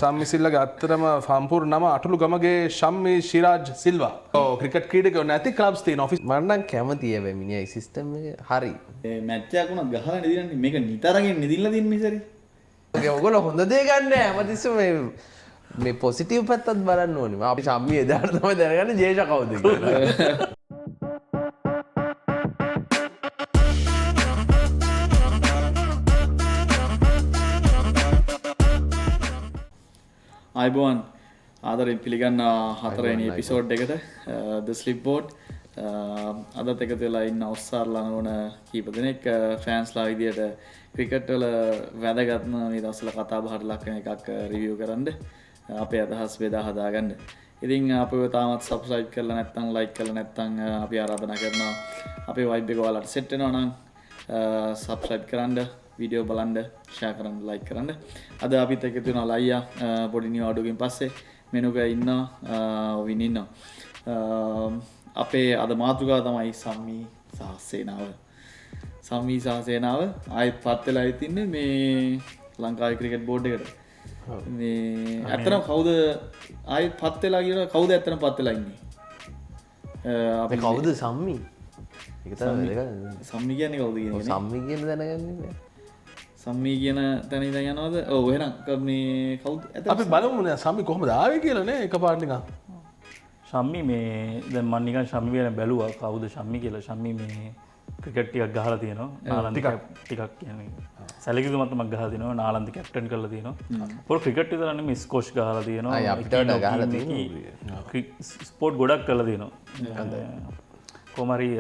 ශම්මි සිල්ලගේ අත්තරම සම්පූර්ණ නම අටලු ගමගේ ශම්මි ශිරාජ් සිල්වා. ඔව් ක්‍රිකට් ක්‍රීඩකයෝ නැති ක්ලබ්ස් තියෙන ඔෆිස් මම නම් කැමතියි හැබැයි මිනිහා සිස්ටම් එක හරි. මැච් එකක් උනත් ගහලා නෙදින්නේ මේක නිතරගෙන් නෙදිලා තියෙන මිසරි. ඔයගොල්ලෝ හොඳ දේ ගන්න හැමතිස්සෙම මේ පොසිටිව් පැත්තත් බලන්න ඕනේ. අපි ශම්මි එදාට තමයි දැනගන්නේ ජේෂ කවුද කියලා. අයිබෝන් ආදරෙන් පිළිගන්න හතරවෙනි එපිසෝඩ් එකට The Slip Board අදත් එකතු වෙලා ඉන්න ඔස්සාර්ලා නෝන කීප දෙනෙක් ෆෑන්ස්ලා විදියට ක්‍රිකට් වල වැදගත්ම මේ දවස්වල කතා බහට ලක් වෙන එකක් රිවිව් කරන්න අපේ අදහස් බෙදා හදාගන්න. ඉතින් අපිව තාමත් සබ්ස්ක්‍රයිබ් කරලා නැත්නම් ලයික් කරලා නැත්නම් අපි ආරාධනා කරනවා අපේ වයිබ් එක ඔයාලට සෙට් වෙනවා නම් සබ්ස්ක්‍රයිබ් කරන්න, වීඩියෝ බලන්න, ෂෙයා කරන්න, ලයික් කරන්න. අද අපිත් එකතු වෙනවා ලයියා පොඩි නියු අඩුවකින් පස්සේ මෙනුක ඉන්නවා ඔවින් ඉන්නවා. අපේ අද මාතෘකාව තමයි සම්මි සහ සේනාව. සම්මි සහ සේනාව ආයෙත් පත් වෙලා ඉතින්නේ මේ ලංකාවේ ක්‍රිකට් බෝඩ් එකට. මේ ඇත්තටම කවුද ආයෙත් පත් වෙලා කියලා කවුද ඇත්තටම පත් වෙලා ඉන්නේ? අපි කවුද සම්මි? ඒක තමයි වැදගත්. සම්මි කියන්නේ කවුද කියන එක. සම්මි කියන දැනගන්නේ. සම්මි කියන තැන ඉඳන් යනවද? ඔව් එහෙනම් මේ කවුද? අපි බලමු නේ සම්මි කොහොමද ආවේ කියලා නේ එකපාරට නිකන්. ශම්මි මේ දැන් මම නිකන් ශම්මි ගැන බැලුවා කවුද ශම්මි කියලා. ශම්මි මේ ක්‍රිකට් ටිකක් ගහලා තියෙනවා. නාලන්ද ටිකක් කියන්නේ සැලකිලිමත්මක් ගහලා තියෙනවා. නාලන්ද කැප්ටන් කරලා තියෙනවා. පොර ක්‍රිකට් විතර නෙමෙයි ස්කොෂ් ගහලා තියෙනවා. අපිට ගහලා තියෙනවා. ස්පෝර්ට් ගොඩක් කරලා තියෙනවා. කොමරි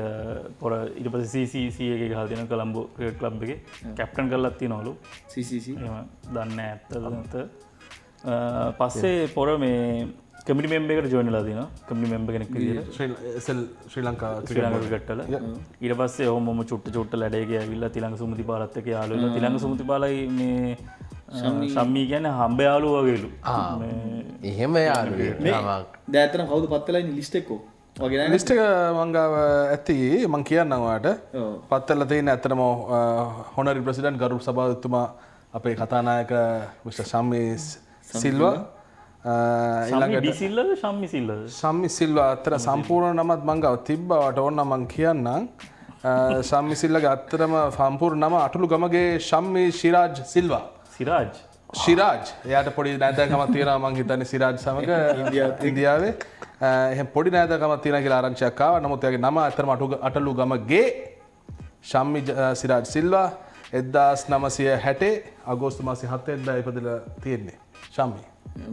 පොර ඊට පස්සේ CCC එකේ ගහලා තියෙනවා කොලම්බෝ ක්‍රිකට් ක්ලබ් එකේ කැප්ටන් කරලා තියෙනවලු. CCC එහෙම දන්නේ ඇත්තද පස්සේ පොර මේ කමිටි මෙම්බර් එකට ජොයින් වෙලා තිනවා. කමිටි මෙම්බර් කෙනෙක් විදියට ශ්‍රී ලංකා ක්‍රිකට් වල. ඊට පස්සේ ඔහොම චුට්ට ලැඩේ ගියා ඇවිල්ලා තිලංග සුමතිපාලත් එක්ක යාළු වෙලා. තිලංග සුමතිපාලයි මේ ශම්මි කියන්නේ හම්බ යාළුවා වගේලු. එහෙම යාළුවෙක් මේ දැන් ඇත්තටම කවුද පත් වෙලා ඉන්නේ ලිස්ට් එකකෝ? වගේ නෑ ලිස්ට් එක මං ගාව ඇති මං කියන්නම් ඔයාලට. පත් වෙලා තියෙන ඇත්තටම හොනරි ප්‍රෙසිඩන්ට් ගරු සභාපතිතුමා අපේ කතානායක මිස්ටර් ශම්මි සිල්වා ශම්මි සිල්වා අත්තර සම්පූර්ණ නමත් මං ගාව තිබ්බවට ඕන්න මං කියන්නම්. ශම්මි සිල්ලගේ අත්තරම සම්පූර්ණ නම අටලු ගමගේ ශම්මි ශිරාජ් සිල්වා. ශිරාජ් එයාට පොඩි නෑදෑකමක් තියෙනවා මං හිතන්නේ සිරාජ් සමග ඉන්දියාවේ. එහෙනම් පොඩි නෑදෑකමක් තියෙනවා කියලා ආරංචියක් ආවා. නමුත් එයාගේ නම අත්තරම අටලු ගමගේ ශම්මි සිරාජ් සිල්වා 1960 අගෝස්තු මාසේ 7 වෙනිදා ඉපදලා තියෙන්නේ ශම්මි.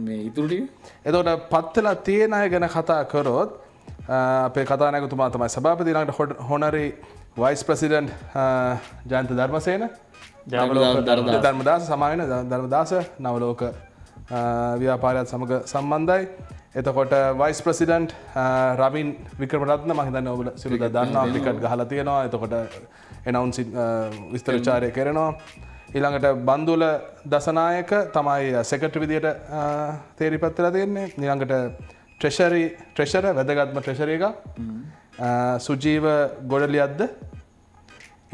මේ ඉතුරු ටික එතකොට පත් වෙලා තියෙන අය ගැන කතා කරොත් අපේ කතානායකතුමා තමයි සභාපති. ඊළඟට හොනරි වයිස් ප්‍රෙසිඩන්ට් ජයන්ත ධර්මසේන ධර්මදාස සමාවෙන ධර්මදාස නවලෝක ව්‍යාපාරයත් සමග සම්බන්ධයි. එතකොට වයිස් ප්‍රෙසිඩන්ට් රවින් වික්‍රමරත්න මම හිතන්නේ ඔබලා සියලු දන්නවා ක්‍රිකට් ගහලා තියෙනවා. එතකොට එනවුන්සින් විස්තර විචාරය කරනවා. ඊළඟට බන්දුල දසනායක තමයි සෙක්‍රටරි විදියට තේරිපත් වෙලා තියෙන්නේ. ඊළඟට ට්‍රෙෂර් වැදගත්ම ට්‍රෙෂරි එක සුජීව ගොඩලියද්ද.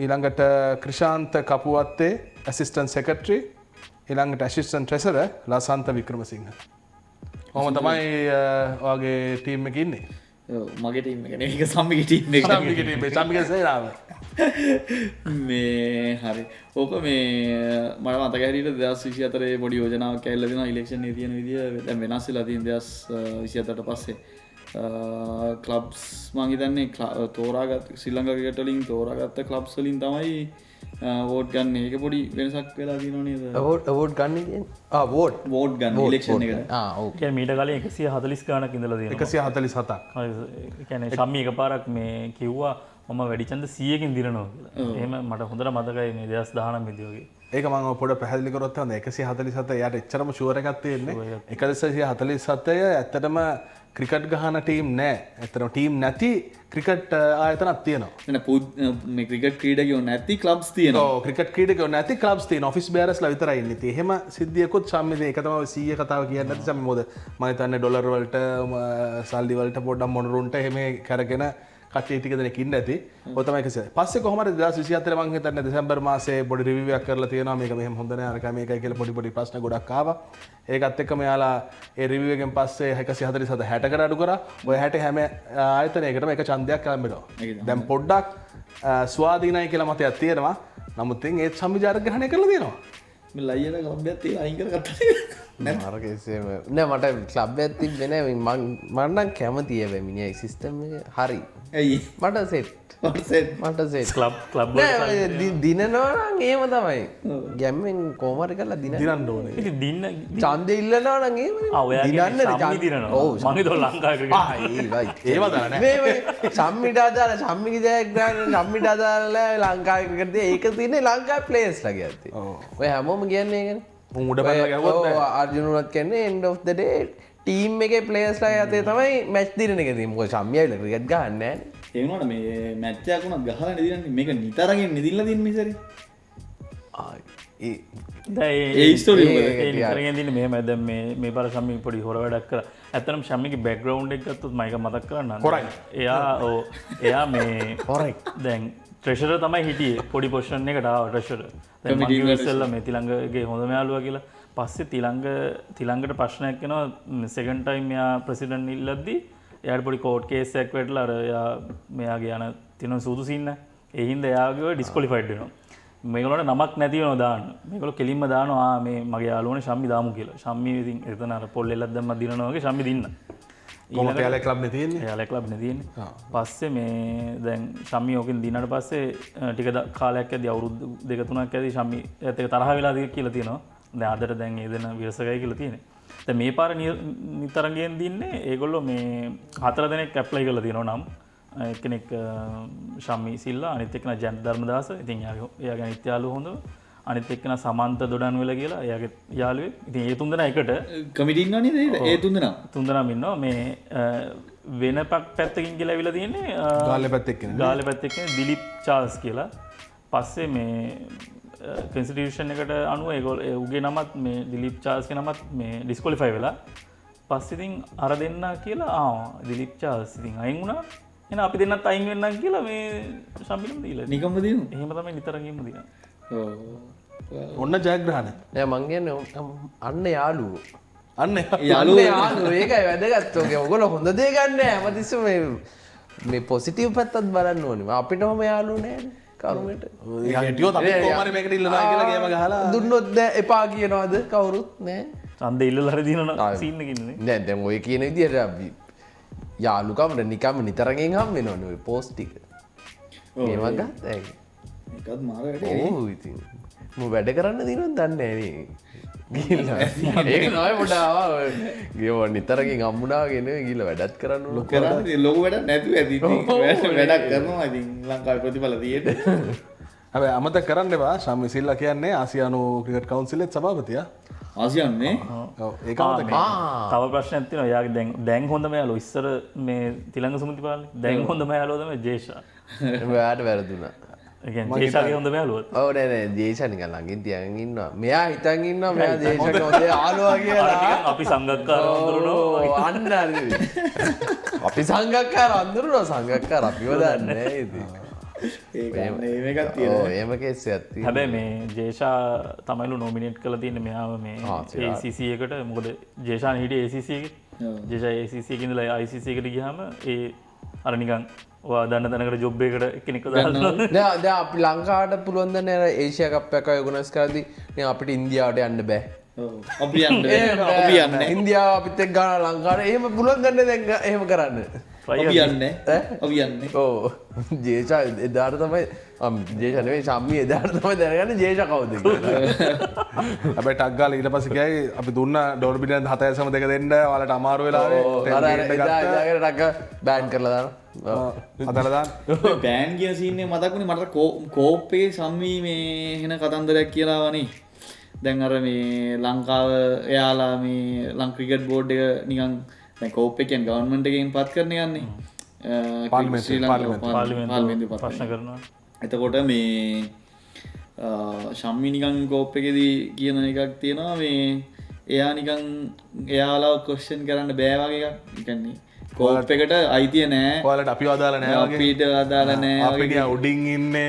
ඊළඟට ක්‍රිෂාන්ත කපුවත්තේ ඇසිස්ටන්ට් සෙක්‍රටරි. ඊළඟට ඇසිස්ටන්ට් ට්‍රෙෂරර් ලසන්ත වික්‍රමසිංහ. ඔහොම තමයි ඔයාගේ ටීම් එකේ ඉන්නේ. ඔව් මගේ ටීම් එක නෙවෙයි ඒක සම්මිගේ ටීම් එක. සම්මිගේ සේනාව. මේ හරි. ඕක මේ මම මතක හැටියට 2024 පොඩි යෝජනාවක් ඇවිල්ලා දෙනවා ඉලෙක්ෂන් එකේ තියෙන විදිය දැන් වෙනස් වෙලා තියෙන 2024ට පස්සේ ක්ලබ්ස් මං හිතන්නේ තෝරාගත් ශ්‍රී ලංකා ක්‍රිකට් වලින් තෝරාගත්ත ක්ලබ්ස් වලින් තමයි වෝට් ගන්න. ඒක පොඩි වෙනසක් වෙලා තියෙනව නේද? වෝට් ගන්න කියන්නේ වෝට් ගන්න ඉලෙක්ෂන් එකට. ඔව්. කියන්නේ මීට කලින් 140 ගානක් ඉඳලා තියෙනවා. 147ක්. ඒ කියන්නේ ශම්මි එකපාරක් මේ කිව්වා මම වැඩි ඡන්ද 100කින් දිනනවා කියලා. එහෙම මට හොඳට මතකයි මේ 2019 දී වගේ. ඒක මම පොඩ පැහැදිලි කරොත් හොඳ 147 යාට එච්චරම ෂුවර් එකක් තියෙන්නේ. 147 ඇත්තටම ක්‍රිකට් ගහන ටීම් නෑ. ඇත්තටම ටීම් නැති ක්‍රිකට් ආයතනක් තියෙනවා. මේ ක්‍රිකට් ක්‍රීඩකයෝ නැති ක්ලබ්ස් තියෙනවා. ඔව් ක්‍රිකට් ක්‍රීඩකයෝ නැති ක්ලබ්ස් තියෙනවා. ඔෆිස් බෑරස්ලා විතරයි ඉන්නේ. ඉතින් එහෙම සිද්ධියකුත් සම්මිද ඒක තමයි 100 කතාව කියන්නේ නැති සම්මි මොකද මම හිතන්නේ ඩොලර් වලට සල්ලි වලට පොඩ්ඩක් මොනරුන්ට එහෙම කරගෙන කට්ටිය ටික දෙනෙක් ඉන්න ඇති. ඔය තමයි කෙසේ. පස්සේ කොහොමද 2024 මම හිතන්නේ දෙසැම්බර් මාසේ පොඩි රිවිව් එකක් කරලා තියෙනවා. මේක මෙහෙම හොඳ නෑ අරක මේකයි කියලා පොඩි ප්‍රශ්න ගොඩක් ආවා. ඒකත් එක්කම යාලා ඒ රිවිව් එකෙන් පස්සේ 147 60කට අඩු කරා. ඔය 60 හැම ආයතනයකටම එක ඡන්දයක් ලැබෙනවා. දැන් පොඩ්ඩක් ස්වාධීනයි කියලා මතයක් තියෙනවා. නමුත් ඒත් සංවිධානය කරලා තියෙනවා. මේ ලයියට කලබ්බයක් තියලා අයින් කරගත්තා මාරකේසේම නෑ මට ක්ලබ් එකක් තිබ්බේ නෑ මම නම් කැමතියි හැබැයි මිනිහා සිස්ටම් එක හරි ඇයි මට සෙට් ක්ලබ් නෑ දිනනවා නම් එහෙම තමයි ගැම්මෙන් කොහොම හරි කරලා දිනන්න ඕනේ. දින්න ඡන්දෙ ඉල්ලනවා නම් එහෙම දිනන්න දිනනවා මම හිතුවා ලංකාවේ ඒව දන්නේ නෑ. මේ සම්මිට අදාළ සම්මිගේ ජයග්‍රහණ සම්මිට අදාළ ලංකාවේ ක්‍රිකට් ඒක තියෙන්නේ ලංකාවේ ප්ලේයර්ස්ලා කියද්දි ඔය හැමෝම කියන්නේ ඒකනේ උන් උඩ පැනලා ගැහුවොත් නෑ. අර්ජුනවත් කියන්නේ end of the day team එකේ ප්ලේයර්ස්ලා යතේ තමයි මැච් දිනන එක තියෙන්නේ මොකද සම්මිය ඇවිල්ලා ක්‍රිකට් ගහන්නේ නෑනේ ඒ වුණාට මේ මැච් එකක් උනත් ගහලා නෙදිනන්නේ මේක නිතරගෙන් නෙදිලා දින්න මිසරි ඒ ස්ටෝරි නිතරගෙන් දින්නේ මෙහෙම දැන් මේ පාර ශම්මි පොඩි හොර වැඩක් කරා ඇත්තටම ශම්මිගේ බෑග්ග්‍රවුන්ඩ් එක ගත්තොත් මම ඒක මතක් කරන්න එයා මේ දැන් ට්‍රෙෂර් තමයි හිටියේ පොඩි පොසිෂන් එකට ආවා ට්‍රෙෂර් දැන් මම ඉස්සෙල්ලා මේ තිලංගගේ හොඳම යාළුවා කියලා පස්සේ තිලංගට ප්‍රශ්නයක් එනවා සෙකන්ඩ් ටයිම් එයා ප්‍රෙසිඩන්ට් ඉල්ලද්දි එයාට පොඩි කෝට් කේස් එකක් වැටලා අර එයා මෙයාගේ යන තියෙන සූදු සීන් ඒ හින්දා එයාගේ ඩිස්ක්වොලිෆයිඩ් වෙනවා මේගොල්ලන්ට නමක් නැති වෙනවා දාන්න මේගොල්ලෝ කෙලින්ම දානවා මේ මගේ යාළුවනේ ශම්මි දාමු කියලා ශම්මි ඉතින් එතන අර පොල් එල්ලක් දැම්මක් දිනනවා වගේ ශම්මි දින්න කොහොමද යාලේ ක්ලබ් නේ තියෙන්නේ? යාලේ ක්ලබ් නේ තියෙන්නේ. පස්සේ මේ දැන් ශම්මි ඕකෙන් දිනනට පස්සේ ටික කාලයක් ඇද්දි අවුරුදු 2-3ක් ඇද්දි ශම්මි ඒත් එක තරහ වෙලා කියලා තියෙනවා. දැන් අදට දැන් ඒ දෙන විරසකයි කියලා තියෙන්නේ. දැන් මේ පාර නිතරගෙන් දින්නේ ඒගොල්ලෝ මේ 4 දෙනෙක් ඇප්ලයි කරලා තියෙනවා නම් එක්කෙනෙක් ශම්මි සිල්ලා අනිත් එක්කෙනා ජයන්ත ධර්මදාස. ඉතින් එයාගේ අනිත් යාළුවෝ හොඳ අනිත් එක්කෙනා සමන්ත දොඩන්වෙල කියලා එයාගේ යාළුවෙක්. ඉතින් ඒ තුන්දෙනා එකට කමිටි ඉන්නව නේද? ඒ තුන්දෙනාම ඉන්නවා. මේ වෙන පැත්තකින් කියලා ඇවිල්ලා තියෙන්නේ ගාල්ලේ පැත්තෙක් කෙනෙක් දිලිප් චාල්ස් කියලා. පස්සේ මේ කන්ස්ටිටියුෂන් එකට අනුව ඒගොල්ලෝ උගේ නමත් මේ දිලිප් චාල්ස්ගේ නමත් මේ ඩිස්ක්වොලිෆයි වෙලා. පස්සේ ඉතින් අර දෙන්නා කියලා දිලිප් චාල්ස් ඉතින් අයින් වුණා. එහෙනම් අපි දෙන්නත් අයින් වෙන්නම් කියලා මේ සම්පිලම දීලා. නිකම්ම දිනු. එහෙම තමයි නිතරගෙන්ම දිනන. ඔන්න ජයග්‍රහණ. නෑ මං කියන්නේ අන්න යාළුවෝ. අන්න යාළුවෝ ඒකයි වැදගත්. ඔයගොල්ලෝ හොඳ දේ ගන්න නෑ. හැමතිස්සෙම මේ පොසිටිව් පැත්තත් බලන්න ඕනේ. අපිටම යාළුවෝ නෑනේ. කරුමෙට. හිටියොත් අපි කොහොම හරි මේකට ඉල්ලනවා කියලා ගේම ගහලා දුන්නොත් දැන් එපා කියනවාද කවුරුත් නෑ. ඡන්දේ ඉල්ලලා හරි දිනන සීන් එකක් ඉන්නේ. නෑ දැන් ඔය කියන විදියට අපි යාළුකමට නිකම්ම නිතරගෙන් හම් වෙනවනේ ඔය පෝස්ට් ටික. මේවා ගත්තා ඒක. ඒකත් මාර වැඩේ. ඔව් ඉතින් මම වැඩ කරන්න දිනවද දන්නේ නෑ නේ. ගිහිල්ලා ඒක නෑ පොඩාවා ගියව නිතරගෙන් හම්බුණාගෙන ගිහිල්ලා වැඩත් කරන්න ඕන. කරන්නේ ලොකු වැඩක් නැතුව ඇති ඉතින් වැඩක් කරනවා ඉතින් ලංකාවේ ප්‍රතිඵල තියෙන්නේ. හැබැයි අමතක කරන්න එපා ශම්මි සිල්ලා කියන්නේ ආසියානු ක්‍රිකට් කවුන්සිලේ සභාපතියා. ආසියාන්නේ? ඔව් ඒක අමතක. තව ප්‍රශ්නයක් තියෙනවා. යාගේ දැන් හොඳම යාළුවෝ ඉස්සර මේ තිලංග සුමතිපාලනේ. දැන් හොඳම යාළුවා තමයි ජේෂා. එයාට වැරදුනා. ඒ කියන්නේ ජේෂාගේ හොඳම යාළුවා. ඔව් නෑ ජේෂා නිකන් ළඟින් තියාගෙන ඉන්නවා. මෙයා හිතන් ඉන්නවා මෙයා ජේෂාගේ හොඳ යාළුවා කියලා. අපි සංගක්කාර අඳුරනවා. අන්න හරි. අපි සංගක්කාර අඳුරනවා සංගක්කාර අපිව දන්නේ නෑ ඉතින්. ඒකත් තියෙනවා. එහෙම කේස් එකක් තියෙනවා. හැබැයි මේ ජේෂා තමයිලු නොමිනේට් කරලා තියෙන්නේ මෙයාව මේ ACC එකට. මොකද ජේෂාන් හිටියේ ACC එකේ. ජේෂා ACC එකේ ඉඳලා ICC එකට ගියාම ඒ අර නිකන් ඔයා දන්න තැනකට ජොබ් එකකට කෙනෙක්ව දානවා. දැන් අපි ලංකාවට පුළුවන් ද නේද ඒෂියා කප් එක ඔයගොනස් කරද්දී නේ අපිට ඉන්දියාවට යන්න බෑ. අපි යන්නේ ඉන්දියාව අපිත් එක්ක ගාන ලංකාවට එහෙම පුළුවන් ගන්න දැන් එහෙම කරන්න. අපි යන්නේ ඕ ජේෂා එදාට තමයි ජේෂා නෙවෙයි ශම්මි එදාට තමයි දැනගන්නේ ජේෂා කවුද කියලා. හැබැයි ටක් ගාලා ඊට පස්සේ ගියයි අපි දුන්න ඩොලර් බිලියන් 7.2 දෙන්න ඔයාලට අමාරු වෙලාවේ එදාගෙන ටක් බෑන් කරලා දානවා. අදලා දාන්න. බෑන් කියන සීන් එක මතක් වුණේ මට කෝප්පේ සම්මි මේ වෙන කතන්දරයක් කියලා වනේ. දැන් අර මේ ලංකාව එයාලා මේ ලං ක්‍රිකට් බෝඩ් එක නිකන් දැන් කෝප් එකෙන් ගවර්න්මන්ට් එකෙන් පත් කරන යන්නේ. පාර්ලිමේන්තුව ප්‍රශ්න කරනවා. එතකොට මේ ශම්මි නිකන් කෝප් එකේදී කියන එකක් තියෙනවා මේ එයා නිකන් එයාලා ක්වෙස්චන් කරන්න බෑ වගේ එකක්. ඒ කියන්නේ කෝප් එකට අයිතිය නෑ ඔයාලට අපි අදාළ නෑ වගේ අපිට අදාළ නෑ අපිට උඩින් ඉන්නේ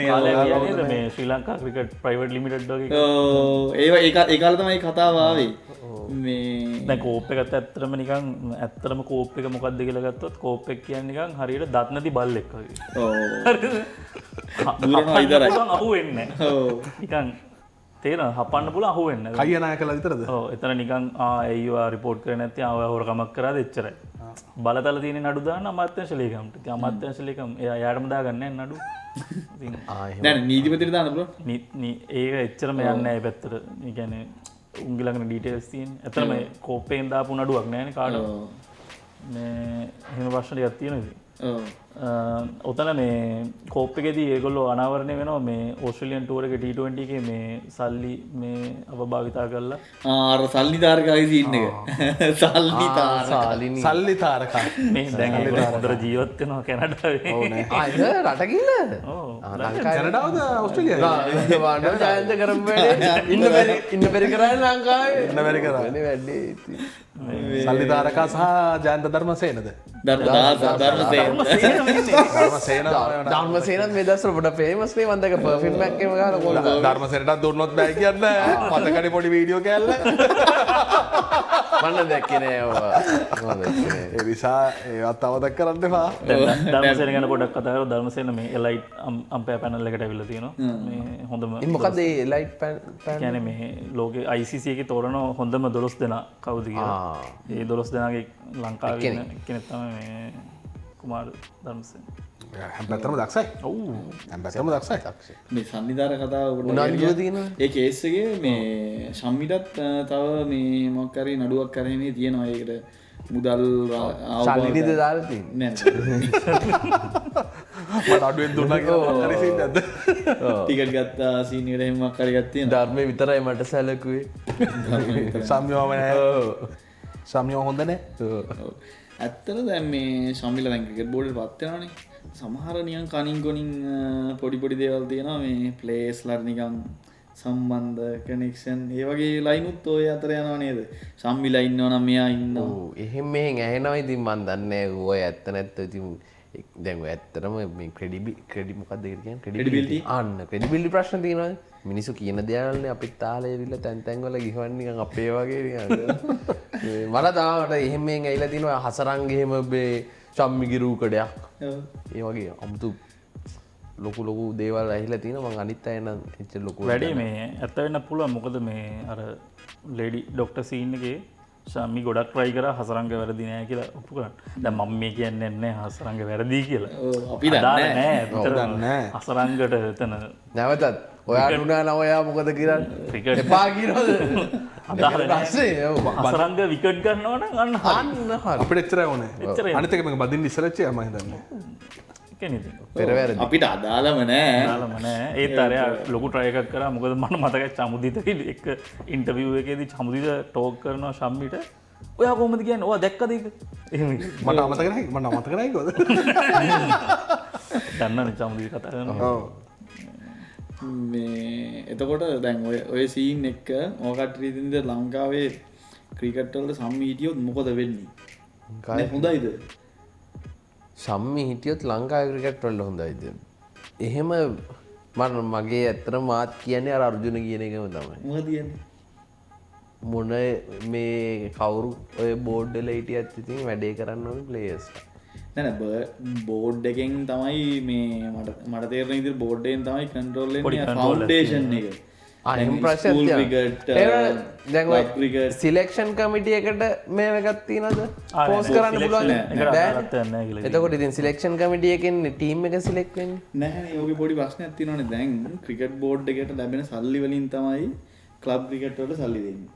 මේ ශ්‍රී ලංකා ක්‍රිකට් ප්‍රයිවට් ලිමිටඩ් වගේ ඒ කාලේ තමයි කතාව ආවේ මේ දැන් කෝප් එකත් ඇත්තටම නිකන් ඇත්තටම කෝප් එක මොකක්ද කියලා ගත්තොත් කෝප් එක කියන්නේ නිකන් හරියට දත් නැති බල්ලෙක් වගේ ඔව් දුරනවා ඉදරයි අහුවෙන්නේ නිකන් තේරෙනවද හපන්න පුළුවන් අහුවෙන්නේ කයිය නාය කළා විතරද ඔව් එතන නිකන් ඒවා රිපෝට් කරේ නැත්නම් ආව හොරකමක් කරාද එච්චරයි බලතල තියෙන නඩු දාන්න අමාත්‍යාංශ ලේකම්ට ඉතින් අමාත්‍යාංශ ලේකම් එයා යාටම දාගන්නේ නැහැ නඩු ඉතින් නෑ නීතිපතිට දාන්න පුළුවන් ඒක එච්චරම යන්නේ නැහැ ඒ පැත්තට ඒ කියන්නේ උන්ගේ ළඟ ඩීටේල්ස් තියෙන. ඇත්තටම කෝප්පෙන් දාපු නඩුවක් නෑනේ කාටවත්. මේ එහෙම ප්‍රශ්න ටිකක් තියෙනවා ඉතින්. ඔතන මේ කෝප් එකේදී ඒගොල්ලෝ අනාවරණය වෙනවා මේ ඕස්ට්‍රේලියන් ටූර් එකේ T20 එකේ මේ සල්ලි මේ අපභාවිතා කරලා අර සල්ලි තාරකාගේ සීන් එක සල්ලි තාරකා මේ දැන් ඒගොල්ලෝ හොඳට ජීවත් වෙනවා කැනඩාවේ. ඔව් නේ. ආයෙත් රට ගිහිල්ලාද? ඔව්. කැනඩාවද ඕස්ට්‍රේලියාවද? වාඩිව ජයන්ත කරමු වැඩේ. ඉන්න බැරි කරන්නේ ලංකාවේ. ඉන්න බැරි කරන්නේ. වෙන්නේ වැඩේ ඉතින්. සල්ලි තාරකා සහ ජයන්ත ධර්මසේනද? ධර්මසේනත් මේ දවස්වල පොඩ ෆේමස් නේ මම දැක පර්ෆියුම් එකක් එකම ගහලා කොල්ල ධර්මසේනටත් දුන්නොත් බෑ කියන්නේ මතකනේ පොඩි වීඩියෝ කෑල්ල මම දැක්කේ නෑ ඔවා මම දැක්කේ නෑ ඒ නිසා ඒවත් අවදක් කරන්න එපා ධර්මසේන ගැන පොඩ්ඩක් කතා කරමු. ධර්මසේන මේ එලයිට් අම්පයර් පැනල් එකට ඇවිල්ලා තියෙනවා. මේ හොඳම මොකද ඒ එලයිට් පැන් කියන්නේ මේ ලෝකේ ICC එකේ තෝරන හොඳම 12 දෙනා කවුද කියලා. ඒ 12 දෙනාගේ ලංකාවේ ඉන්න කෙනෙක් තමයි මේ කුමාර ධර්මසේන. හැම පැත්තම දක්ෂයි. ඔව්. හැම පැත්තම දක්ෂයි. මේ සන්නිධාර කතාව උනාදියෝ තියෙනවා. ඒ කේස් එකේ මේ ශම්මිටත් තව මේ මොකක් හරි නඩුවක් කරගෙන තියෙනවා. ඒකට මුදල් ශල්ලිනිද දාලා තියෙන්නේ මට අඩුවෙන් දුන්නා කියලා හරි සීන් නැද්ද? ටිකට් ගත්තා සීන් එකට එහෙම මොකක් හරි ගත්තා. ධර්මයේ විතරයි මට සැලකුවේ. සම්යෝම නැහැ. සම්යෝම හොඳ නැහැ. ඇත්තට දැන් මේ ශම්මිලා දැන් ක්‍රිකට් බෝඩ් එකට පත් වෙනවානේ. සමහර නිකන් කනින් කොනින් පොඩි පොඩි දේවල් තියෙනවා මේ ප්ලේස්ලා නිකන් සම්බන්ධ කනෙක්ෂන් ඒ වගේ ලයිනුත් ඔය අතර යනවා නේද? ශම්මිලා ඉන්නවා නම් මෙයා ඉන්නවා. ඔව් එහෙම මෙහෙන් ඇහෙනවා ඉතින් මන් දන්නේ ඔය ඇත්ත නැත්ත ඉතින් දැන් ඔය ඇත්තටම මේ ක්‍රෙඩි මොකක්ද කියන්නේ ක්‍රෙඩිබිලිටි අන්න ක්‍රෙඩිබිලිටි ප්‍රශ්න තියෙනවා. මිනිස්සු කියන දේවල්නේ අපිත් තාලේ ඇවිල්ලා තැන් තැන් වල ගිහවන්නේ නිකන් අපේ වගේ නිකන් මට තාමට එහෙම මෙහෙන් ඇවිල්ලා තිනවා හසරංග එහෙම මේ චම්මිගේ රූකඩයක් ඒ වගේ අමුතු ලොකු ලොකු දේවල් ඇහිලා තියෙනවා. මං අනිත් අය නම් එච්චර ලොකු වැඩි මේ ඇත්ත වෙන්න පුළුවන්. මොකද මේ අර ලේඩි ડોක්ටර් සීන් එකේ ශාමි ගොඩක් try කරා හසරංග වැරදි නෑ කියලා ඔප්පු කරන්න. දැන් මම මේ කියන්නේ නැහැ හසරංග වැරදි කියලා. අපි දන්නේ නැහැ. හසරංගට එතන නැවතත් ඔයාට උනා නම් ඔයා මොකද කරන්නේ? එපා කියනවද? අදාළ නැහැ. හසරංග විකට් ගන්නවා නම් අන්න හරි. අපිට එච්චරයි ඕනේ. අනිත් එක මම බදින්න ඉස්සරච්ච මම හිතන්නේ. පෙරවැරදි අපිට අදාළම නෑ. අදාළම නෑ. ඒත් අර ලොකු try එකක් කරා. මොකද මට මතකයි චමුදිත එක ඉන්ටර්විව් එකේදී චමුදිත ටෝක් කරනවා ශම්මිට. ඔයා කොහොමද කියන්නේ? ඔයා දැක්කද ඒක? එහෙම මට අමතක නැහැ. මට අමතක නැහැ කොහොමද? දන්නවනේ චමුදිත කතා කරනවා. ඔව්. මේ එතකොට දැන් ඔය සීන් එක මොකට රීතින්ද ලංකාවේ ක්‍රිකට් වලට සම්මි හිටියොත් මොකද වෙන්නේ? හොඳයිද? සම්මි හිටියොත් ලංකාවේ ක්‍රිකට් වලට හොඳයිද? එහෙම මගේ ඇත්තටම මාත් කියන්නේ අර අර්ජුන කියන එකම තමයි. මොකද කියන්නේ? මොන මේ කවුරු ඔය බෝඩ් වල හිටියත් ඉතින් වැඩේ කරන්න ඕනේ ප්ලේයර්ස්. නෑ බෝඩ් එකෙන් තමයි මේ මට තේරෙන විදිහට බෝඩ් එකෙන් තමයි කන්ට්‍රෝල් වෙන්නේ ෆවුන්ඩේෂන් එක. එහෙම ප්‍රශ්නයක් තියෙනවා. දැන් ඔය සිලෙක්ෂන් කමිටි එකට මේව එකක් තියනද? පෝස් කරන්න පුළුවන් නේද? එතකොට ඉතින් සිලෙක්ෂන් කමිටි එකෙන් ටීම් එක සිලෙක්ට් වෙන්නේ. නැහැ ඔයගේ පොඩි ප්‍රශ්නයක් තියෙනවානේ. දැන් ක්‍රිකට් බෝඩ් එකට ලැබෙන සල්ලි වලින් තමයි ක්ලබ් ක්‍රිකට් වලට සල්ලි දෙන්නේ.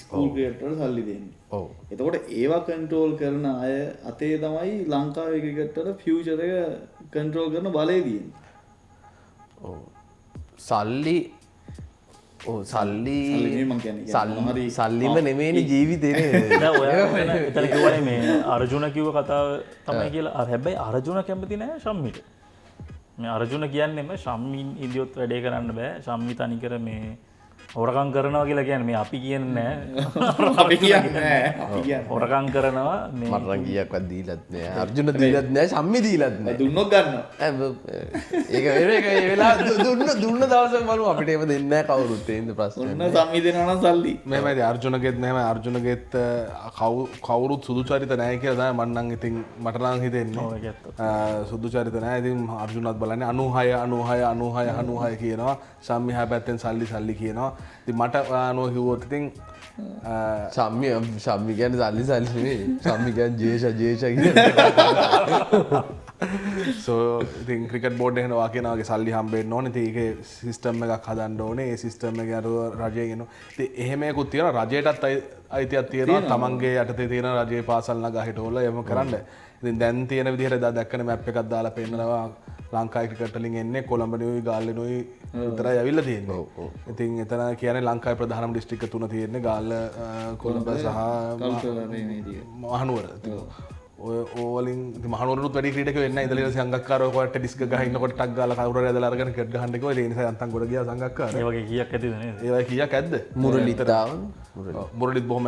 ස්කූල් ක්‍රිකට් වලට සල්ලි දෙන්නේ. ඔව්. එතකොට ඒවා කන්ට්‍රෝල් කරන අය අතේ තමයි ලංකාවේ ක්‍රිකට් වල ෆියුචර් එක කන්ට්‍රෝල් කරන බලය තියෙන්නේ. ඔව්. සල්ලි සල්ලිම නෙමේනි ජීවිතේ. එතන කිව්වනේ මේ අර්ජුන කිව්ව කතාව තමයි කියලා. හැබැයි අර්ජුන කැමති නෑ ශම්මිට. මේ අර්ජුන කියන්නේම ශම්මින් ඉදියොත් වැඩේ කරන්න බෑ. ශම්මි තනිකර මේ හොරකම් කරනවා කියලා කියන්නේ මේ අපි කියන්නේ අපි කියන්නේ අපි කියන්නේ හොරකම් කරනවා මේ මටරන් කීයක්වත් දීලත් නෑ අර්ජුන දීලත් නෑ සම්මි දීලත් නෑ දුන්නොත් ගන්නවා. ඒක ඒ වෙලා දුන්න දවස බලමු අපිට ඒව දෙන්නේ නෑ කවුරුත් ඒඳ ප්‍රශ්න ඔන්න සම්මි දෙනවා නම් සල්ලි. මෙමයි අර්ජුනගෙත් මෙම අර්ජුනගෙත් කවුරුත් සුදු චරිත නෑ කියලා තමයි මම නම් ඉතින් මට නම් හිතෙන්නේ. ඔය ඇත්ත. සුදු චරිත නෑ. ඉතින් අර්ජුනත් බලන්නේ 96 කියනවා. සම්මි හැ පැත්තෙන් සල්ලි කියනවා. ඉතින් මට අනුව කිව්වොත් ඉතින් සම්මි කියන්නේ සල්ලි නෙවෙයි. සම්මි කියන්නේ ජේෂ කියන්නේ. සෝ ඉතින් ක්‍රිකට් බෝඩ් එකේ නවා කියනවාගේ සල්ලි හම්බෙන්න ඕනේ. ඉතින් ඒකේ සිස්ටම් එකක් හදන්න ඕනේ. ඒ සිස්ටම් එකේ අර රජයෙන් එනවා. ඉතින් එහෙම එකකුත් තියෙනවා. රජයටත් අයිතියක් තියෙනවා. තමන්ගේ යටතේ තියෙන රජයේ පාසල් නගා හිටවල එහෙම කරන්න. ඉතින් දැන් තියෙන විදිහට දැක්කනේ මැප් එකක් දාලා පෙන්නනවා. ලංකාවේ ක්‍රිකට් වලින් එන්නේ කොළඹනුයි ගාල්ලනුයි විතරයි ඇවිල්ලා තියෙන්නේ. ඉතින් එතන කියන්නේ ලංකාවේ ප්‍රධානම දිස්ත්‍රික්ක තුන තියෙන්නේ ගාල්ල, කොළඹ සහ මහනුවර. ඔය ඕවලින් මහනුවරට වැඩි ක්‍රීඩකයෝ එන්නේ නැහැ. ඉඳලා සංගක්කාරෝ කොට ඩිස්ක් ගහ ඉන්නකොට ටක් ගාලා කවුරු හරි ඇදලා අරගෙන ක්‍රිකට් ගහන්න කිව්වා. ඒ නිසා යන්තම් ගොඩ ගියා සංගක්කාර. ඒ වගේ කීයක් ඇතිද නේද? ඒ වගේ කීයක් ඇද්ද? මුරලිත් බොහොම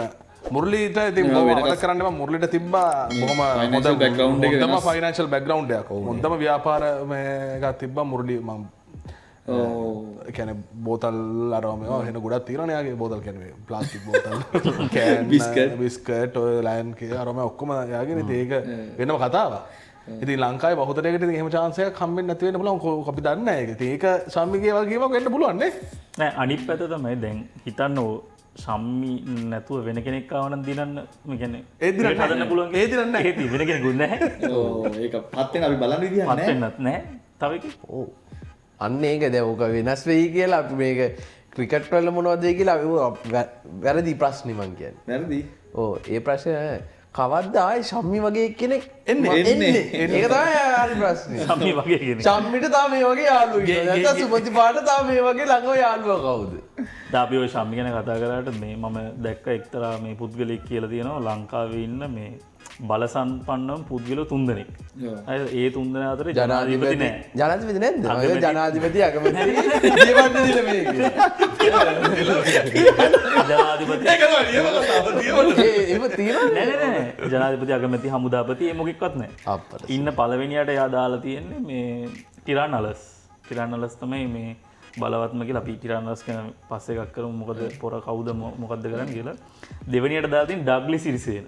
මුරලිට ඉතින් මතක කරන්න මම මුරලිට තිබ්බා බොහොම හොඳ හොඳම ෆයිනෑන්ෂල් බෑග්ග්‍රවුන්ඩ් එකක්. හොඳම ව්‍යාපාර එකක් තිබ්බා මුරලි මම. කියන්නේ බෝතල් අරම එහෙන ගොඩක් තියෙනවනේ යාගේ බෝතල් කියන්නේ ප්ලාස්ටික් බෝතල් කෑන් බිස්කට් ඔය ලයන් කේ අරම ඔක්කොම යාගේ ඉතින් ඒක වෙනම කතාවක්. ඉතින් ලංකාවේ බහුතරයකට ඉතින් එහෙම chance එකක් හම්බෙන්නේ නැති වෙන්න පුළුවන්. අපි දන්නේ නැහැ ඒක. ඉතින් ඒක සම්මිගේ වගේ කීමක් වෙන්න පුළුවන් නේ. නෑ අනිත් පැත්ත තමයි දැන් හිතන්න සම්මි නැතුව වෙන කෙනෙක් ආව නම් දිනන්න මේ කියන්නේ ඒ දිනන්න හදන්න පුළුවන් ඒ දිනන්න නැහැ. ඒ වෙන කෙනෙකුත් නැහැ. ඔව් ඒක පත් වෙන අපි බලන්න විදියක් පත් නැහැ. වෙන්නත් නැහැ. තව එකක්. ඔව් අන්න ඒක දැන් ඔක වෙනස් වෙයි කියලා අපි මේක ක්‍රිකට් වල මොනවද කියලා අපි වැරදි ප්‍රශ්නේ මං කියන්නේ. වැරදි. ඔව් ඒ ප්‍රශ්නේ කවද්ද ආයේ ශම්මි වගේ කෙනෙක් එන්නේ. ඒක තමයි හරි ප්‍රශ්නේ. සම්මි වගේ කෙනෙක්. ශම්මිට තාම මේ වගේ යාළුවෙක් ඉන්නවා. නැත්නම් සුමති පාට තාම මේ වගේ ළඟම යාළුවා කවුද? දැන් අපි ඔය සම්මි ගැන කතා කරාට මේ මම දැක්ක එක්තරා මේ පුද්ගලෙක් කියලා තියෙනවා ලංකාවේ ඉන්න මේ බල සම්පන්නම පුද්ගලයෝ 3 දෙනෙක්. ඒ 3 දෙනා අතර ජනාධිපති නැහැ. ජනාධිපති නැද්ද? ඔය ජනාධිපති අගමැති ජීවන්න දින මේක. ජනාධිපති ඒව තියෙනවද? නෑ ජනාධිපති අගමැති හමුදාපති ඒ මොකෙක්වත් නැහැ. අප්පට. ඉන්න පළවෙනියට එයා දාලා තියෙන්නේ මේ ටිරානලස්. ටිරානලස් තමයි මේ බලවත්ම කියලා අපි ටිරානලස් ගැන පස්සේ එකක් කරමු මොකද පොර කවුද මොකද්ද කරන්නේ කියලා. දෙවෙනියට දාලා තියෙන ඩග්ලි සිරිසේන.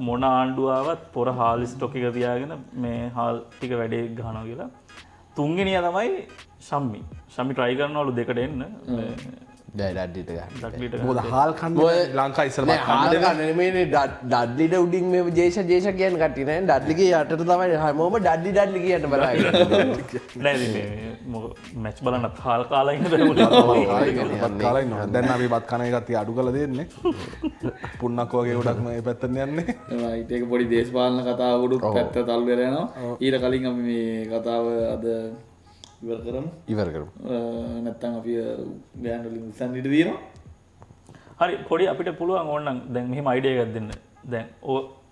මොන ආණ්ඩුවාවත් පොර හාල් ස්ටොක් එක තියාගෙන මේ හාල් ටික වැඩේ ගහනවා කියලා. තුන්වෙනියා තමයි ශම්මි. ශම්මි try කරනවලු දෙකට එන්න. ඩඩ්ලිට ගන්න. ඩග්ලිට මොකද හාල් කන්නේ ලංකාවේ ඉස්සරහට හාල් ගන්න නෙමෙයිනේ ඩඩ්ලිට උඩින් මේ ජේෂ කියන කට්ටිය නෑ ඩඩ්ලිගේ යටට තමයි හැමෝම ඩඩ්ලි කියන්න බලාගෙන. නෑ ඉතින් මේ මැච් බලන්නත් හාල් කාලා ඉන්න බැලුවා. කාලා ඉන්නවා. දැන් අපි බත් කන එකත් අඩු කරලා දෙන්නේ. පුන්නක් වගේ ගොඩක් මේ පැත්තට යන්නේ. රයිට් ඒක පොඩි දේශපාලන කතාව උඩුත් පැත්ත තල්ලු වෙලා යනවා. ඊට කලින් අපි මේ කතාව අද ඉවර කරමු. නැත්තම් අපි ගෑන් වලින් උස්සන්න ඉඩ තියෙනවා. හරි පොඩි අපිට පුළුවන් ඕනනම් දැන් මෙහෙම අයිඩියා එකක් දෙන්න. දැන්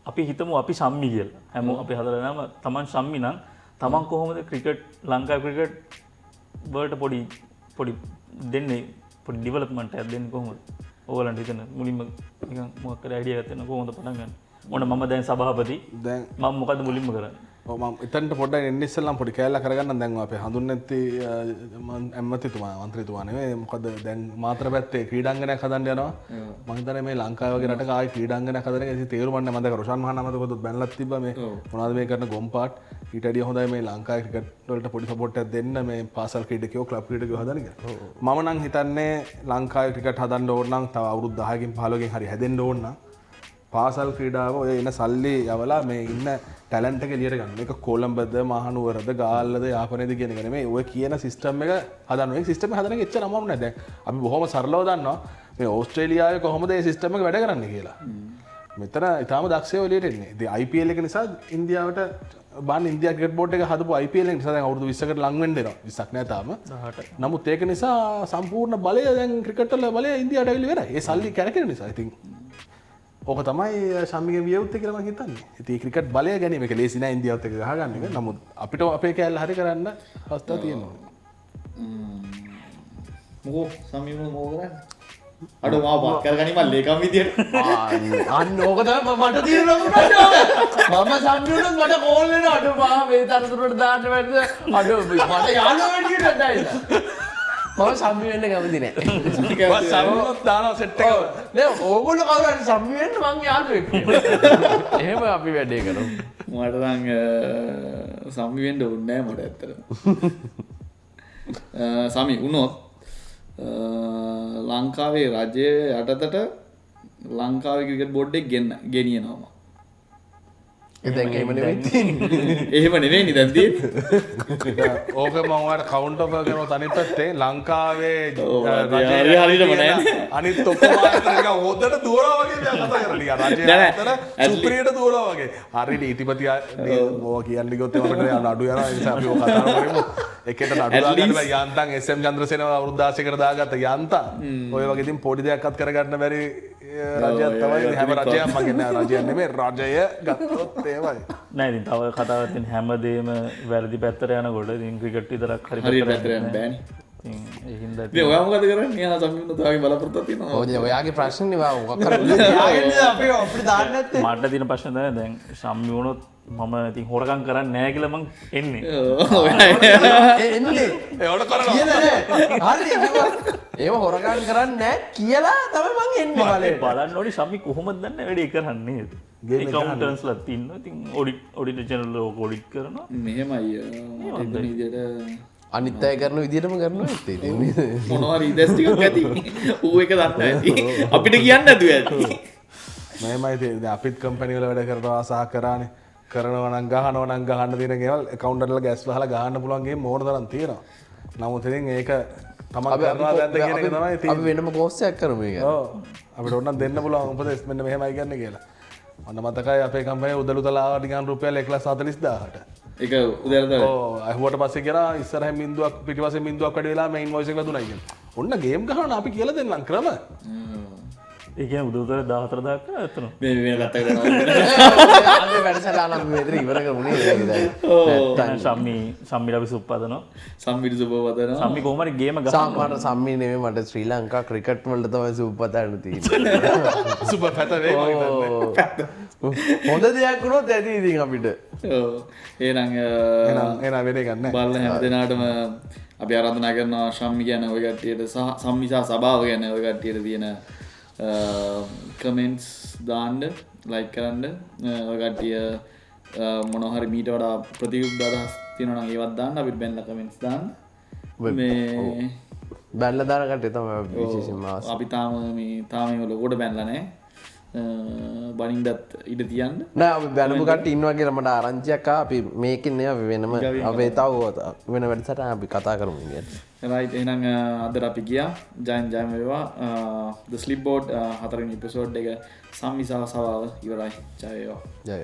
අපි හිතමු අපි සම්මි කියලා. හැමෝම අපි හදලා නම තමන් සම්මි නම් තමන් කොහොමද ක්‍රිකට් ලංකාවේ ක්‍රිකට් වලට පොඩි දෙන්නේ පොඩි ඩෙවලොප්මන්ට් එකක් දෙන්නේ කොහොමද? ඕගලන්ට හිතන මුලින්ම නිකන් මොකක් හරි අයිඩියා එකක් දෙන්න කොහොමද පටන් ගන්න? ඕන මම දැන් සභාපති දැන් මම මොකද්ද මුලින්ම කරන්නේ? මම එතනට පොඩ්ඩක් එන්න ඉස්සෙල්ලා පොඩි කෑල්ලක් කරගන්න දැන් අපේ හඳුන්නේ නැති ඇමතිතුමා මන්ත්‍රීතුමා නෙවෙයි මොකද දැන් මාතර පැත්තේ ක්‍රීඩාංගණයක් හදන්න යනවා මම හිතන්නේ මේ ලංකාව වගේ රටක ආයි ක්‍රීඩාංගණයක් හදන එක ඉතින් තේරුම් ගන්න මම දැන් රොෂාන් මහානාමතුමත් බැනලත් තිබ්බා මේ මොනවද මේ කරන ගොම්පාට් ඊට වැඩිය හොඳයි මේ ලංකාවේ ක්‍රිකට් වලට පොඩි සපෝට් එකක් දෙන්න මේ පාසල් ක්‍රීඩකයෝ ක්ලබ් ක්‍රීඩකයෝ හදන කියලා මම නම් හිතන්නේ ලංකාවේ ක්‍රිකට් හදන්න ඕන නම් තව අවුරුදු 10කින් 15කින් හරි හැදෙන්න ඕන නම් පාසල් ක්‍රීඩාව ඔය එන සල්ලි යවලා මේ ඉන්න ටැලන්ට් එක එළියට ගන්න. මේක කොළඹද මහනුවරද ගාල්ලද යාපනයේද කියන එක නෙමෙයි. ඔය කියන සිස්ටම් එක හදන්න. මේ සිස්ටම් එක හදන එක එච්චර අමාරු නෑ. දැන් අපි බොහොම සරලව දන්නවා මේ ඕස්ට්‍රේලියාවේ කොහොමද මේ සිස්ටම් එක වැඩ කරන්නේ කියලා. මෙතන ඊටාම දක්ෂයෝ එළියට එන්නේ. ඉතින් IPL එක නිසා ඉන්දියාවට බාන්න ඉන්දියා ක්‍රිකට් බෝඩ් එක හදපු IPL එක නිසා දැන් අවුරුදු 20කට ලඟ වෙන්න වෙනවා. 20ක් නෑ තාම. 18. නමුත් ඒක නිසා සම්පූර්ණ බලය දැන් ක්‍රිකට් වල බලය ඉන්දියාවට ඇවිල්ලා ඉවරයි. ඒ සල්ලි කැරකෙන නිසා. ඉතින් ඕක තමයි ශම්මිගේ වියවුත් කියලා මම හිතන්නේ. ඉතින් මේ ක්‍රිකට් බලය ගැනීම එක ලේසි නෑ ඉන්දියාවත් එක්ක ගහගන්න එක. නමුත් අපිට අපේ කෑල්ල හරි කරන්න අවස්ථාවක් තියෙනවා. මොකෝ සමීපුණ මොකෝ කරන්නේ? අඩෝ මාව වත් කරගනි මම ලේකම් විදියට. අන්න ඕක තමයි මට තියෙන ලොකුට මම සම්පූර්ණ මට කෝල් වෙනවා අඩෝ මා මේ තරතුරට දාන්න බැරිද අඩෝ මට යාළුවා වැඩියට දැයිලා මම සම්මි වෙන්න කැමති නෑ සම්මුත් දානවා සෙට් එක නෑ ඕගොල්ලෝ කවුරු හරි සම්මි වෙන්න මං යාළුවෙක් එහෙම අපි වැඩේ කරමු මට නම් සම්මි වෙන්න ඕනේ නෑ මට ඇත්තටම. සමි වුණොත් ලංකාවේ රජය යටතට ලංකාවේ ක්‍රිකට් බෝඩ් එක ගෙනියනවා. දැන් එහෙම නෙවෙයි තියෙන්නේ. එහෙම නෙවෙයි දැන් තියෙන්නේ. ඕක මම ඔයාලට කවුන්ට් ඔෆර් කරනවා තනිත් පැත්තේ ලංකාවේ හරියටම නෑ. අනිත් ඔක්කොම නිකන් හොදට දුවනවා වගේ දැන් කතා කරන්නේ. රජය අතර සුප්‍රියට දුවනවා වගේ. හරි නීතිපති ඕවා කියන්නේ ගියොත් අපිට අඩු යනවා. ඒ නිසා අපි ඕක කතා කරමු. එකට නඩු දාගන්න බෑ. යන්තම් SM චන්ද්‍රසේන අවුරුදු 16කට දාගත්ත යන්තම්. ඔය වගේ ඉතින් පොඩි දෙයක්වත් කරගන්න බැරි රජයක් තමයි හැම රජයක්ම මගේ නෑ රජයක් නෙමෙයි රජය ගත්තොත් ඒවයි. නෑ ඉතින් තව කතාවක් තියෙන හැමදේම වැරදි පැත්තට යනකොට ඉතින් ක්‍රිකට් විතරක් හරි පැත්තට යන්න බෑනේ. ඉතින් ඒ හින්දා ඉතින් ඔයා මොකද කරන්නේ? එයා සම්මින්න තාගේ බලාපොරොත්තුවක් තියෙනවා. ඔය ඔයාගේ ප්‍රශ්නේ වා මොකක් කරන්නේ අපි අපිට දාන්න නැත්තේ මට තියෙන ප්‍රශ්න තමයි දැන් සම්මි වුණොත් මම ඉතින් හොරකම් කරන්නේ නැහැ කියලා මං එන්නේ. එන්නේ ඒවට කරනවා. කියලා නෑ හරි ඒව හොරගම් කරන්නේ නැහැ කියලා තමයි මං එන්නේ බලන්න. බලන්න ඕනි සම්මි කොහොමද දන්නේ වැඩේ කරන්නේ. accountants ඉන්නවා. ඉතින් ඔඩිටර් ජෙනරල් ඔඩිට් කරනවා. මෙහෙමයි මට හිතෙන විදිහට අනිත් අය කරන විදිහටම කරනවා ඇත්තේ ඉතින්. මොනවා හරි ඉදස් ටිකක් ඇති. ඌ එක දන්නා ඇති. අපිට කියන්න නැතුව ඇති. මෙහෙමයි තියෙන්නේ. අපිත් කම්පැනි වල වැඩ කරනවා සහ කරානේ. කරනවා නම් ගහන්න තියෙන ගෙවල් accountantලා ගෑස් වහලා ගහන්න පුළුවන් ගේ මෝඩ තරම් තියෙනවා. නමුත් ඉතින් ඒක තමන් කරනවා දැද්ද කියන එක තමයි තියෙන්නේ. අපි වෙනම කෝස් එකක් කරමු ඒක. ඔව්. අපිට ඕනනම් දෙන්න පුළුවන් උපදෙස් මෙන්න මෙහෙමයි කියන්නේ කියලා. ඔන්න මතකයි අපේ කම්පැනි උදළුතලා ආවා නිකන් රුපියල් 1,40,000ට. ඒක උදේට ඔව් අහුවට පස්සේ කියලා ඉස්සරහින් බින්දුවක් පිටිපස්සේ බින්දුවක් වැඩි වෙලා මේ ඉන්වොයිස් එක දුන්නා කියලා. ඔන්න ගේම් ගහනවා අපි කියලා දෙන්නම් ක්‍රම. ඒ කියන්නේ උදේට 14000ක් කරා එතන. මේ පැත්ත කරනවා. අද වැඩසටහන අපි මෙතන ඉවර කරමු නේද ඒක දැන්. නැත්තම් සම්මි ලබි සුප්පදනවා. සම්මිට සුබවදනවා. සම්මි කොහොම හරි ගේම ගහනවා. සාමාන්‍ය සම්මි නෙමෙයි මට ශ්‍රී ලංකා ක්‍රිකට් වලට තමයි සුප්පතන්න තියෙන්නේ. සුපර් පැත වේ හොඳ දෙයක් වුණොත් ඇති ඉතින් අපිට. ඔව්. එහෙනම් එනා වෙන්නේ ගන්න. බලන හැම දිනාටම අපි ආරාධනා කරනවා ශම්මි ගැන ඔය කට්ටියට සහ සම්මිසා සභාව ගැන ඔය කට්ටියට තියෙන කමෙන්ට්ස් දාන්න ලයික් කරන්න ඔය කට්ටිය මොනවා හරි මීට වඩා ප්‍රතිවිරුද්ධ අදහස් තියෙනවා නම් ඒවත් දාන්න අපිට බැලලා කමෙන්ට්ස් දාන්න මේ බැලලා දාන කට්ටිය තමයි විශේෂයෙන්ම අවශ්‍ය. අපි තාම මේ ලොකෝට බැලලා නැහැ බනින්දත් ඉඩ තියන්න නෑ අපි බැලපු කට්ටිය ඉන්නවා කියලා මට ආරංචියක් ආවා. අපි මේකෙන් නේ අපි වෙනම අපේ තව වෙන වැඩසටහන අපි කතා කරමු කියන්නේ. right එහෙනම් අද අපි ගියා ජයන් වේවා the slip board හතරවෙනි එපිසෝඩ් එක සම්මිසාව සවාව ඉවරයි ජය වේවා ජය